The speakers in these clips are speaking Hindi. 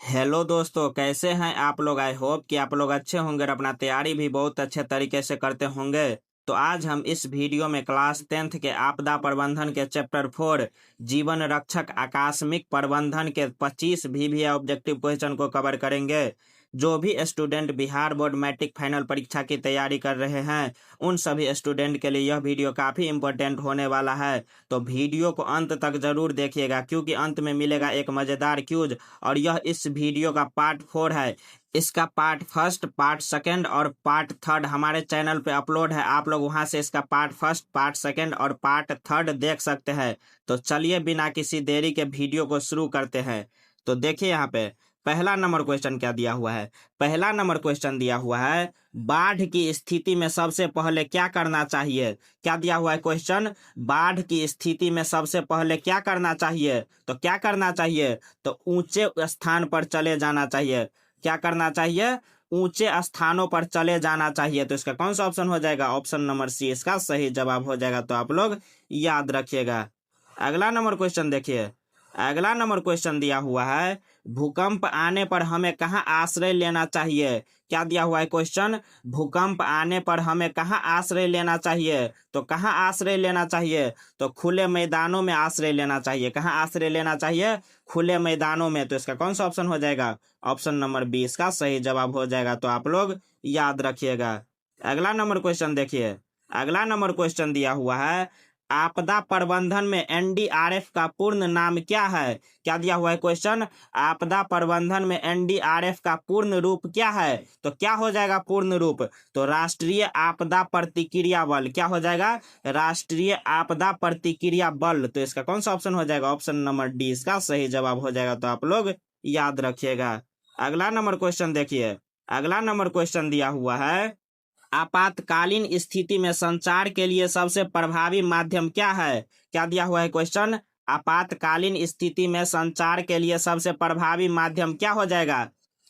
हेलो दोस्तों, कैसे हैं आप लोग। आई होप कि आप लोग अच्छे होंगे और अपना तैयारी भी बहुत अच्छे तरीके से करते होंगे। तो आज हम इस वीडियो में क्लास 10th के आपदा प्रबंधन के चैप्टर 4 जीवन रक्षक आकस्मिक प्रबंधन के 25 VVI ऑब्जेक्टिव क्वेश्चन को कवर करेंगे। जो भी student Bihar board matric final परीक्षा की तैयारी कर रहे हैं उन सभी स्टूडेंट के लिए यह वीडियो काफ़ी इम्पोर्टेंट होने वाला है। तो वीडियो को अंत तक जरूर देखिएगा, क्योंकि अंत में मिलेगा एक मज़ेदार क्यूज। और यह इस वीडियो का पार्ट 4 है। इसका पार्ट फर्स्ट, पार्ट सेकंड और पार्ट थर्ड हमारे चैनल पे अपलोड है। आप लोग वहां से इसका पार्ट फर्स्ट, पार्ट सेकंड और पार्ट थर्ड देख सकते हैं। तो चलिए बिना किसी देरी के वीडियो को शुरू करते हैं। तो देखिए यहाँ पे पहला नंबर क्वेश्चन क्या दिया हुआ है। पहला नंबर क्वेश्चन दिया हुआ है, बाढ़ की स्थिति में सबसे पहले क्या करना चाहिए। क्या दिया हुआ है क्वेश्चन, बाढ़ की स्थिति में सबसे पहले क्या करना चाहिए। तो क्या करना चाहिए, तो ऊंचे स्थान पर चले जाना चाहिए। क्या करना चाहिए, ऊंचे स्थानों पर चले जाना चाहिए। तो इसका कौन सा ऑप्शन हो जाएगा, ऑप्शन नंबर सी इसका सही जवाब हो जाएगा। तो आप लोग याद रखिएगा। अगला नंबर क्वेश्चन देखिए। अगला नंबर क्वेश्चन दिया हुआ है, भूकंप आने पर हमें कहाँ आश्रय लेना चाहिए। क्या दिया हुआ है क्वेश्चन, भूकंप आने पर हमें कहाँ आश्रय लेना चाहिए। तो कहाँ आश्रय लेना चाहिए, तो खुले मैदानों में आश्रय लेना चाहिए। कहाँ आश्रय लेना चाहिए, खुले मैदानों में। तो इसका कौन सा ऑप्शन हो जाएगा, ऑप्शन नंबर 20 का सही जवाब हो जाएगा। तो आप लोग याद रखिएगा। अगला नंबर क्वेश्चन देखिए। अगला नंबर क्वेश्चन दिया हुआ है, आपदा प्रबंधन में एनडीआरएफ का पूर्ण नाम क्या है। क्या दिया हुआ है क्वेश्चन, आपदा प्रबंधन में एनडीआरएफ का पूर्ण रूप क्या है। तो क्या हो जाएगा पूर्ण रूप, तो राष्ट्रीय आपदा प्रतिक्रिया बल। क्या हो जाएगा, राष्ट्रीय आपदा प्रतिक्रिया बल। तो इसका कौन सा ऑप्शन हो जाएगा, ऑप्शन नंबर डी इसका सही जवाब हो जाएगा। तो आप लोग याद रखिएगा। अगला नंबर क्वेश्चन देखिए। अगला नंबर क्वेश्चन दिया हुआ है, आपातकालीन स्थिति में संचार के लिए सबसे प्रभावी माध्यम क्या है। क्या दिया हुआ है क्वेश्चन, आपातकालीन स्थिति में संचार के लिए सबसे प्रभावी माध्यम क्या हो जाएगा।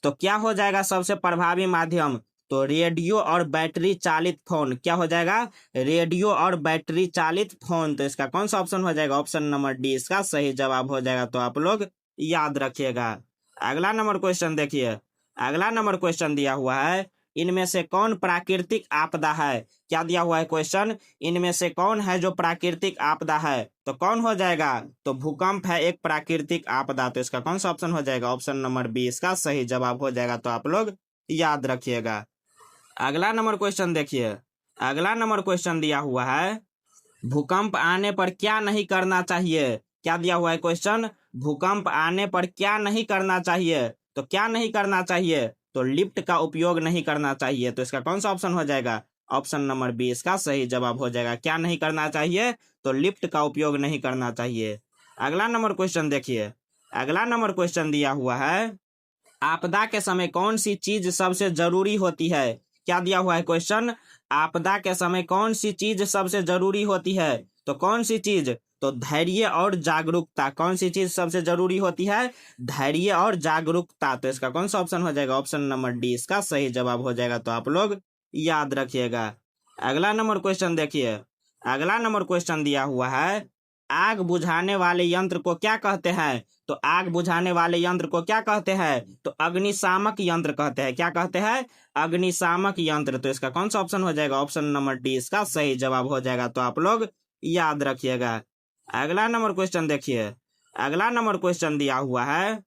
तो क्या हो जाएगा सबसे प्रभावी माध्यम, तो रेडियो और बैटरी चालित फोन। क्या हो जाएगा, रेडियो और बैटरी चालित फोन। तो इसका कौन सा ऑप्शन हो जाएगा, ऑप्शन नंबर डी इसका सही जवाब हो जाएगा। तो आप लोग याद रखिएगा। अगला नंबर क्वेश्चन देखिए। अगला नंबर क्वेश्चन दिया हुआ है, इनमें से कौन प्राकृतिक आपदा है। क्या दिया हुआ है क्वेश्चन, इनमें से कौन है जो प्राकृतिक आपदा है। तो कौन हो जाएगा, तो भूकंप है एक प्राकृतिक आपदा। तो इसका कौन सा ऑप्शन हो जाएगा, ऑप्शन नंबर 20 का सही जवाब हो जाएगा। तो आप लोग याद रखिएगा। अगला नंबर क्वेश्चन देखिए। अगला नंबर क्वेश्चन दिया हुआ है, भूकंप आने पर क्या नहीं करना चाहिए। क्या दिया हुआ है क्वेश्चन, भूकंप आने पर क्या नहीं करना चाहिए। तो क्या नहीं करना चाहिए, तो लिफ्ट का उपयोग नहीं करना चाहिए। तो इसका कौन सा ऑप्शन हो जाएगा, ऑप्शन नंबर 20 का सही जवाब हो जाएगा। क्या नहीं करना चाहिए, तो लिफ्ट का उपयोग नहीं करना चाहिए। अगला नंबर क्वेश्चन देखिए। अगला नंबर क्वेश्चन दिया हुआ है, आपदा के समय कौन सी चीज सबसे जरूरी होती है। क्या दिया हुआ है क्वेश्चन, आपदा के समय कौन सी चीज सबसे जरूरी होती है। तो कौन सी चीज, तो धैर्य और जागरूकता। कौन सी चीज सबसे जरूरी होती है, धैर्य और जागरूकता। तो इसका कौन सा ऑप्शन हो जाएगा, ऑप्शन नंबर डी इसका सही जवाब हो जाएगा। तो आप लोग याद रखिएगा। अगला नंबर क्वेश्चन देखिए। अगला नंबर क्वेश्चन दिया हुआ है, आग बुझाने वाले यंत्र को क्या कहते हैं। तो आग बुझाने वाले यंत्र को क्या कहते हैं, तो अग्निशामक यंत्र कहते हैं। क्या कहते हैं, अग्निशामक यंत्र। तो इसका कौन सा ऑप्शन हो जाएगा, ऑप्शन नंबर डी इसका सही जवाब हो जाएगा। तो आप लोग याद रखिएगा। अगला नंबर क्वेश्चन देखिए। अगला नंबर क्वेश्चन दिया हुआ है,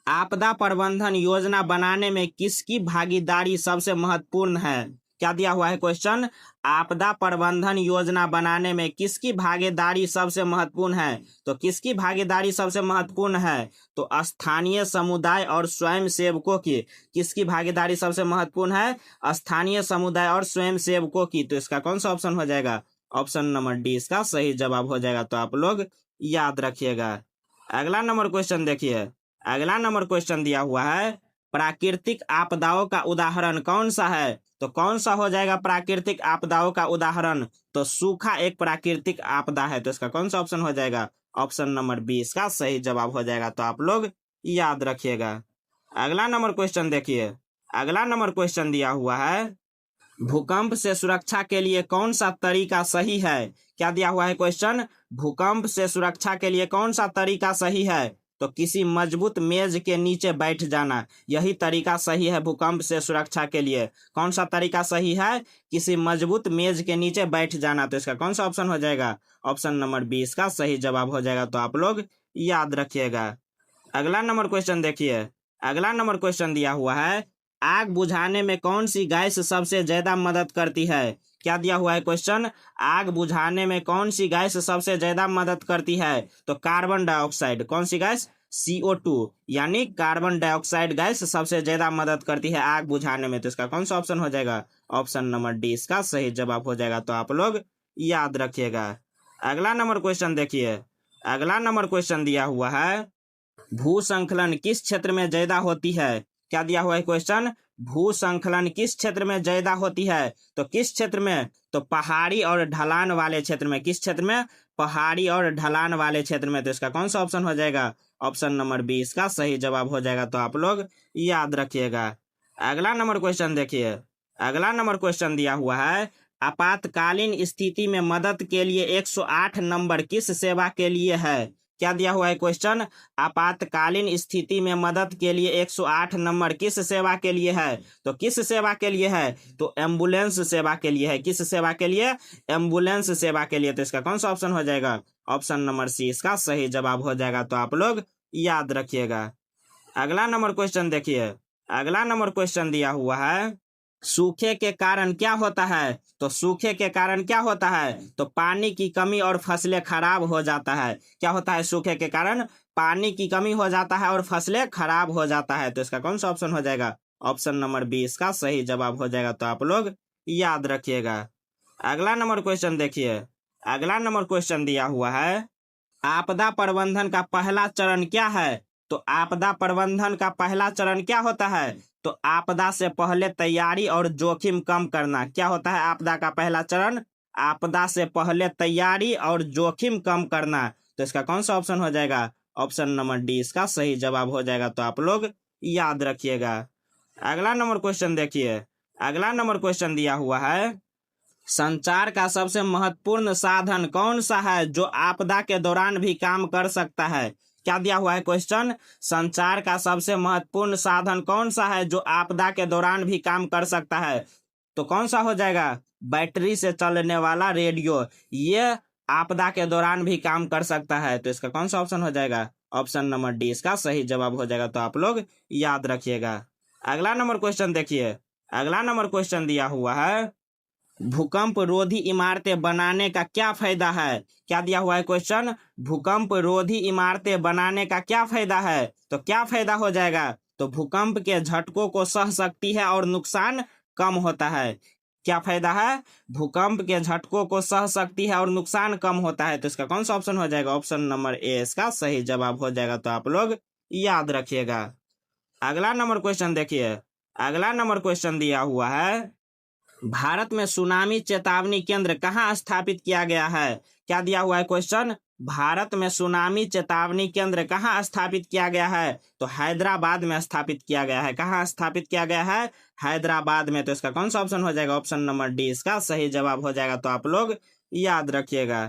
आपदा प्रबंधन योजना बनाने में किसकी भागीदारी सबसे महत्वपूर्ण है। क्या दिया हुआ है क्वेश्चन, आपदा प्रबंधन योजना बनाने में किसकी भागीदारी सबसे महत्वपूर्ण है। तो किसकी भागीदारी सबसे महत्वपूर्ण है, तो स्थानीय समुदाय और स्वयं सेवकों की। किसकी भागीदारी सबसे महत्वपूर्ण है, स्थानीय समुदाय और स्वयं सेवकों की। तो इसका कौन सा ऑप्शन हो जाएगा, ऑप्शन नंबर डी इसका सही जवाब हो जाएगा। तो आप लोग याद रखिएगा। अगला नंबर क्वेश्चन देखिए। अगला नंबर क्वेश्चन दिया हुआ है, प्राकृतिक आपदाओं का उदाहरण कौन सा है। तो कौन सा हो जाएगा प्राकृतिक आपदाओं का उदाहरण, तो सूखा एक प्राकृतिक आपदा है। तो इसका कौन सा ऑप्शन हो जाएगा, ऑप्शन नंबर 20 का सही जवाब हो जाएगा। तो आप लोग याद रखिएगा। अगला नंबर क्वेश्चन देखिए। अगला नंबर क्वेश्चन दिया हुआ है, भूकंप से सुरक्षा के लिए कौन सा तरीका सही है। क्या दिया हुआ है क्वेश्चन, भूकंप से सुरक्षा के लिए कौन सा तरीका सही है। तो किसी मजबूत मेज के नीचे बैठ जाना, यही तरीका सही है भूकंप से सुरक्षा के लिए। कौन सा तरीका सही है? किसी मजबूत मेज के नीचे बैठ जाना। तो इसका कौन सा ऑप्शन हो जाएगा? ऑप्शन नंबर 20 का सही जवाब हो जाएगा। तो आप लोग याद रखिएगा। अगला नंबर क्वेश्चन देखिए। अगला नंबर क्वेश्चन दिया हुआ है, आग बुझाने में कौन सी गैस सबसे ज्यादा मदद करती है? क्या दिया हुआ है क्वेश्चन? आग बुझाने में कौन सी गैस सबसे ज्यादा मदद करती है? तो कार्बन डाइऑक्साइड। कौन सी गैस? CO2, यानी कार्बन डाइऑक्साइड गैस सबसे ज्यादा मदद करती है आग बुझाने में। तो इसका कौन सा ऑप्शन हो जाएगा? ऑप्शन नंबर डी इसका सही जवाब हो जाएगा। तो आप लोग याद रखिएगा। अगला नंबर क्वेश्चन देखिए। अगला नंबर क्वेश्चन दिया हुआ है, भूसंखलन किस क्षेत्र में ज्यादा होती है? क्या दिया हुआ है क्वेश्चन? भूसंखलन किस क्षेत्र में ज्यादा होती है? तो किस क्षेत्र में? तो पहाड़ी और ढलान वाले क्षेत्र में। किस क्षेत्र में? पहाड़ी और ढलान वाले क्षेत्र में। तो इसका कौन सा ऑप्शन हो जाएगा? ऑप्शन नंबर 20 का सही जवाब हो जाएगा। तो आप लोग याद रखिएगा। अगला नंबर क्वेश्चन देखिए। अगला नंबर क्वेश्चन दिया हुआ है, आपातकालीन स्थिति में मदद के लिए 108 नंबर किस सेवा के लिए है? क्या दिया हुआ है क्वेश्चन? आपातकालीन स्थिति में मदद के लिए 108 नंबर किस सेवा के लिए है? तो किस सेवा के लिए है? तो एम्बुलेंस सेवा के लिए है। किस सेवा के लिए? एम्बुलेंस सेवा के लिए। तो इसका कौन सा ऑप्शन हो जाएगा? ऑप्शन नंबर सी इसका सही जवाब हो जाएगा। तो आप लोग याद रखिएगा। अगला नंबर क्वेश्चन देखिए। अगला नंबर क्वेश्चन दिया हुआ है, सूखे के कारण क्या होता है? तो सूखे के कारण क्या होता है? तो पानी की कमी और फसलें खराब हो जाता है। क्या होता है सूखे के कारण? पानी की कमी हो जाता है और फसलें खराब हो जाता है। तो इसका कौन सा ऑप्शन हो जाएगा? ऑप्शन नंबर 20 का सही जवाब हो जाएगा। तो आप लोग याद रखिएगा। अगला नंबर क्वेश्चन देखिए। अगला नंबर क्वेश्चन दिया हुआ है, आपदा प्रबंधन का पहला चरण क्या है? तो आपदा प्रबंधन का पहला चरण क्या होता है? तो आपदा से पहले तैयारी और जोखिम कम करना। क्या होता है आपदा का पहला चरण? आपदा से पहले तैयारी और जोखिम कम करना। तो इसका कौन सा ऑप्शन हो जाएगा? ऑप्शन नंबर डी इसका सही जवाब हो जाएगा। तो आप लोग याद रखिएगा। अगला नंबर क्वेश्चन देखिए। अगला नंबर क्वेश्चन दिया हुआ है, संचार का सबसे महत्वपूर्ण साधन कौन सा है जो आपदा के दौरान भी काम कर सकता है? क्या दिया हुआ है क्वेश्चन? संचार का सबसे महत्वपूर्ण साधन कौन सा है जो आपदा के दौरान भी काम कर सकता है? तो कौन सा हो जाएगा? बैटरी से चलने वाला रेडियो। ये आपदा के दौरान भी काम कर सकता है। तो इसका कौन सा ऑप्शन हो जाएगा? ऑप्शन नंबर डी इसका सही जवाब हो जाएगा। तो आप लोग याद रखिएगा। अगला नंबर क्वेश्चन देखिए। अगला नंबर क्वेश्चन दिया हुआ है, भूकंप रोधी इमारतें बनाने का क्या फायदा है? क्या दिया हुआ है क्वेश्चन? भूकंप रोधी इमारतें बनाने का क्या फायदा है? तो क्या फायदा हो जाएगा? तो भूकंप के झटकों को सह सकती है और नुकसान कम होता है। क्या फायदा है? भूकंप के झटकों को सह सकती है और नुकसान कम होता है। तो इसका कौन सा ऑप्शन हो जाएगा? ऑप्शन नंबर ए इसका सही जवाब हो जाएगा। तो आप लोग याद रखिएगा। अगला नंबर क्वेश्चन देखिए। अगला नंबर क्वेश्चन दिया हुआ है, भारत में सुनामी चेतावनी केंद्र कहाँ स्थापित किया गया है? क्या दिया हुआ है क्वेश्चन? भारत में सुनामी चेतावनी केंद्र कहाँ स्थापित किया गया है? तो हैदराबाद में स्थापित किया गया है। कहाँ स्थापित किया गया है? हैदराबाद में। तो इसका कौन सा ऑप्शन हो जाएगा? ऑप्शन नंबर डी इसका सही जवाब हो जाएगा। तो आप लोग याद रखिएगा।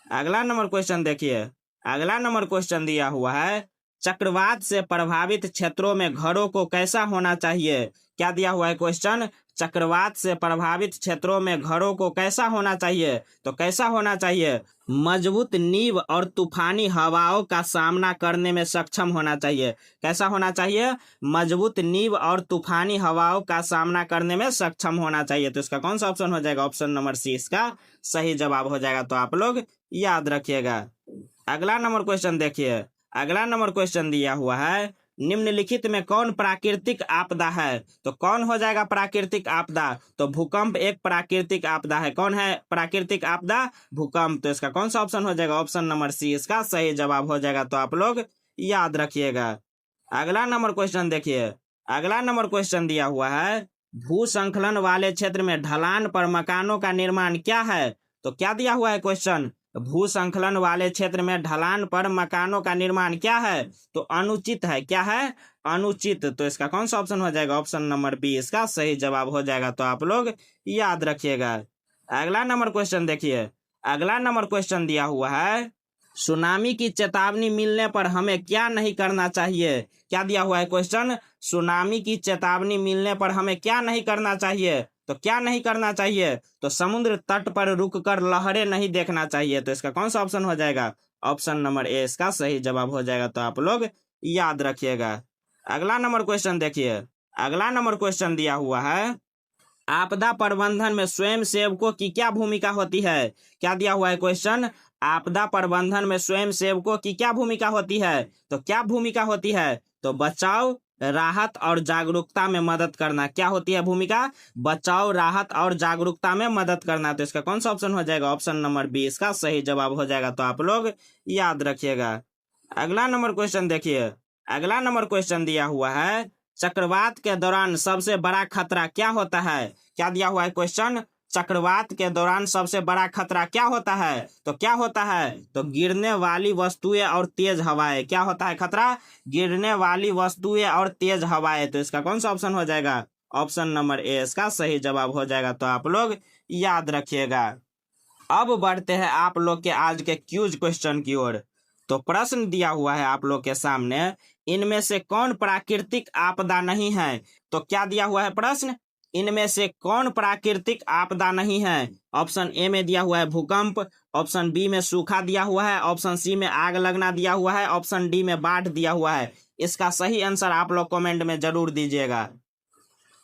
अगला नंबर क्वेश्चन देखिए। अगला नंबर क्वेश्चन दिया हुआ है, चक्रवात से प्रभावित क्षेत्रों में घरों को कैसा होना चाहिए? क्या दिया हुआ है क्वेश्चन? चक्रवात से प्रभावित क्षेत्रों में घरों को कैसा होना चाहिए? तो कैसा होना चाहिए? मजबूत नींव और तूफानी हवाओं का सामना करने में सक्षम होना चाहिए। कैसा होना चाहिए? मजबूत नींव और तूफानी हवाओं का सामना करने में सक्षम होना चाहिए। तो इसका कौन सा ऑप्शन हो जाएगा? ऑप्शन नंबर सी इसका सही जवाब हो जाएगा। तो आप लोग याद रखिएगा। अगला नंबर क्वेश्चन देखिए। अगला नंबर क्वेश्चन दिया हुआ है, निम्नलिखित में कौन प्राकृतिक आपदा है? तो कौन हो जाएगा प्राकृतिक आपदा? तो भूकंप एक प्राकृतिक आपदा है। कौन है प्राकृतिक आपदा? भूकंप। तो इसका कौन सा ऑप्शन हो जाएगा? ऑप्शन नंबर सी इसका सही जवाब हो जाएगा। तो आप लोग याद रखिएगा। अगला नंबर क्वेश्चन देखिए। अगला नंबर क्वेश्चन दिया हुआ है, भूसंखलन वाले क्षेत्र में ढलान पर मकानों का निर्माण क्या है? तो क्या दिया हुआ है क्वेश्चन? भूसंखलन वाले क्षेत्र में ढलान पर मकानों का निर्माण क्या है? तो अनुचित है। क्या है? अनुचित। तो इसका कौन सा ऑप्शन हो जाएगा? ऑप्शन नंबर बी इसका सही जवाब हो जाएगा। तो आप लोग याद रखिएगा। अगला नंबर क्वेश्चन देखिए। अगला नंबर क्वेश्चन दिया हुआ है, सुनामी की चेतावनी मिलने पर हमें क्या नहीं करना चाहिए। क्या दिया हुआ है क्वेश्चन, सुनामी की चेतावनी मिलने पर हमें क्या नहीं करना चाहिए। तो क्या नहीं करना चाहिए, तो समुद्र तट पर रुककर लहरें नहीं देखना चाहिए। तो इसका कौन सा ऑप्शन हो जाएगा, ऑप्शन नंबर ए इसका सही जवाब हो जाएगा। तो आप लोग याद रखिएगा। अगला नंबर क्वेश्चन देखिए। अगला नंबर क्वेश्चन दिया हुआ है, आपदा प्रबंधन में स्वयंसेवकों की क्या भूमिका होती है। क्या दिया हुआ है क्वेश्चन, आपदा प्रबंधन में स्वयंसेवकों की क्या भूमिका होती है। तो क्या भूमिका होती है, तो बचाव, राहत और जागरूकता में मदद करना। क्या होती है भूमिका, बचाव, राहत और जागरूकता में मदद करना। तो इसका कौन सा ऑप्शन हो जाएगा, ऑप्शन नंबर बी इसका सही जवाब हो जाएगा। तो आप लोग याद रखिएगा। अगला नंबर क्वेश्चन देखिए। अगला नंबर क्वेश्चन दिया हुआ है, चक्रवात के दौरान सबसे बड़ा खतरा क्या होता है। क्या दिया हुआ है क्वेश्चन, चक्रवात के दौरान सबसे बड़ा खतरा क्या होता है। तो क्या होता है, तो गिरने वाली वस्तुएं और तेज हवाएं। क्या होता है खतरा, गिरने वाली वस्तुएं और तेज हवाएं। तो इसका कौन सा ऑप्शन हो जाएगा, ऑप्शन नंबर ए इसका सही जवाब हो जाएगा। तो आप लोग याद रखिएगा। अब बढ़ते हैं आप लोग के आज के क्यूज क्वेश्चन की ओर। तो प्रश्न दिया हुआ है आप लोग के सामने, इनमें से कौन प्राकृतिक आपदा नहीं है। तो क्या दिया हुआ है प्रश्न, इनमें से कौन प्राकृतिक आपदा नहीं है। ऑप्शन ए में दिया हुआ है भूकंप, ऑप्शन बी में सूखा दिया हुआ है, ऑप्शन सी में आग लगना दिया हुआ है, ऑप्शन डी में बाढ़ दिया हुआ है। इसका सही आंसर आप लोग कमेंट में जरूर दीजिएगा।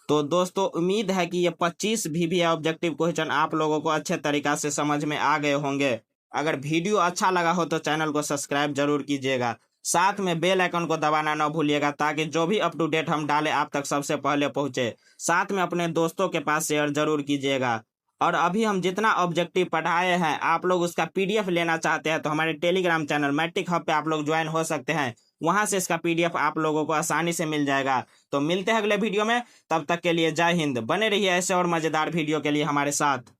तो दोस्तों उम्मीद है कि ये 25 भी ऑब्जेक्टिव क्वेश्चन आप लोगों को अच्छे तरीका से समझ में आ गए होंगे। अगर वीडियो अच्छा लगा हो तो चैनल को सब्सक्राइब जरूर कीजिएगा, साथ में बेल आइकन को दबाना न भूलिएगा ताकि जो भी अप टू डेट हम डालें आप तक सबसे पहले पहुंचे। साथ में अपने दोस्तों के पास शेयर जरूर कीजिएगा। और अभी हम जितना ऑब्जेक्टिव पढ़ाए हैं आप लोग उसका पीडीएफ लेना चाहते हैं तो हमारे टेलीग्राम चैनल मैट्रिक हब पे आप लोग ज्वाइन हो सकते हैं। वहां से इसका पीडीएफ आप लोगों को आसानी से मिल जाएगा। तो मिलते हैं अगले वीडियो में, तब तक के लिए जय हिंद। बने रहिए ऐसे और मजेदार वीडियो के लिए हमारे साथ।